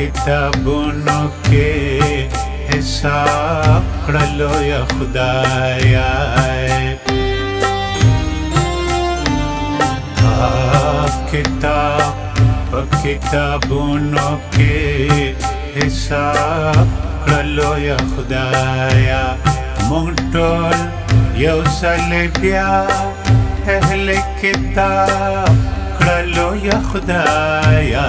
किताबों के हिसाब कर लो या खुदाया किताबों के हिसाब कर लो या खुदाया मुंटोल यौसलेबिया अहले किताब कर लो या खुदाया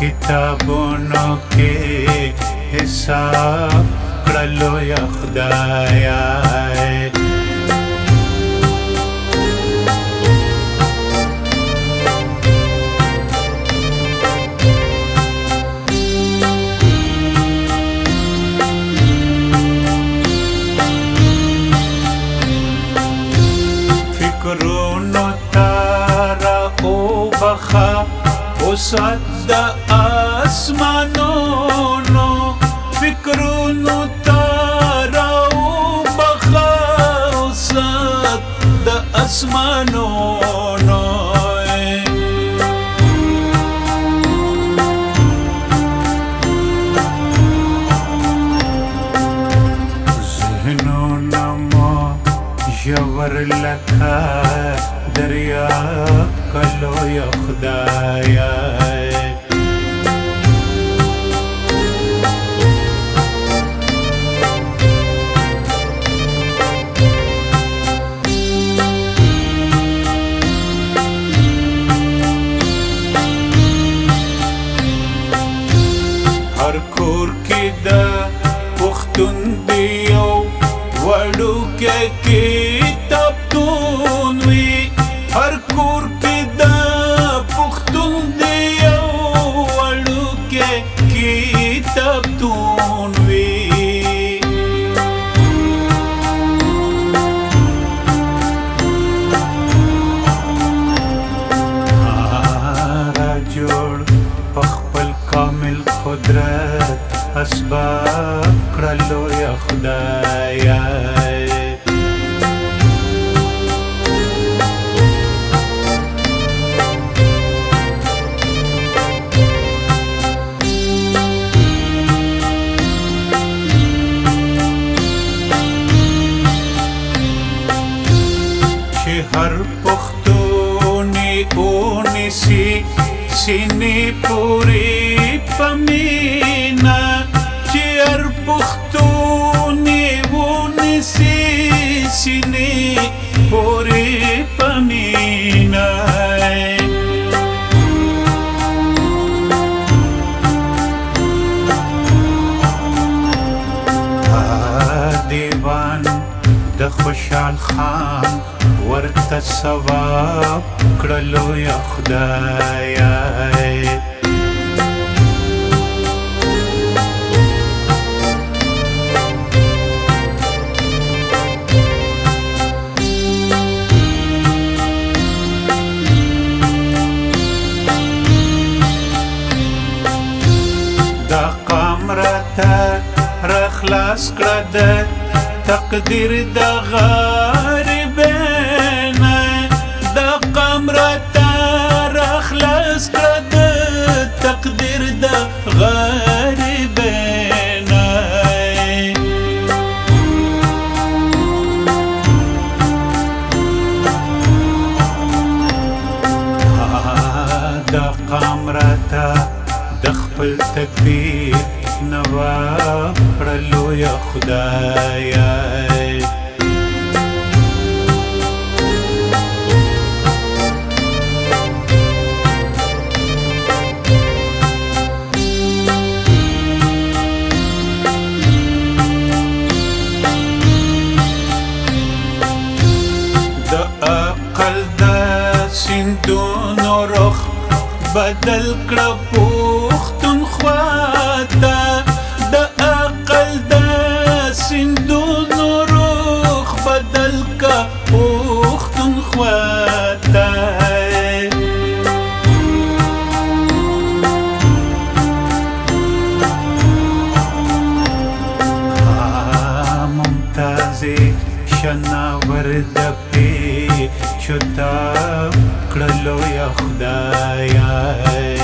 किताबों के हिसाब कर लो या खुदाया फिक्रों तारा ओ बखा وصد آسمانونو فکرونو تارا وبخا وصد آسمانونو ذهنونا ما جور لکا دریا کلو یا خدایا هر کور کی دا پختون دیو وړو کې کتابتون وی هر کور کې دا پختون دیو وړو کې کتابتون وی را جوړ پخپل کامل قدرت اسباب کړلو یا خدایا हर पुख्तूनी ओनिसी सीनी पूरी पमीना हर पुख्तूनी ओनिसी सीनी पूरी पमीना दीवान द खुशहाल खान ورته ثواب کړلو یا خدایا دا قمرته رخلاص کړه د تقدیر د غریبین دا قمرته رخلاص کړه د تقدیر د غریبین خپل تکبیر نواب کړلو یا خدایا عقل دا سیندونو رخ بدل کړه پښتونخوا ته د عقل دا سیندونو رخ بدل کړه پښتونخوا ته ممتازه شناور د چتا کړلو یا خدایا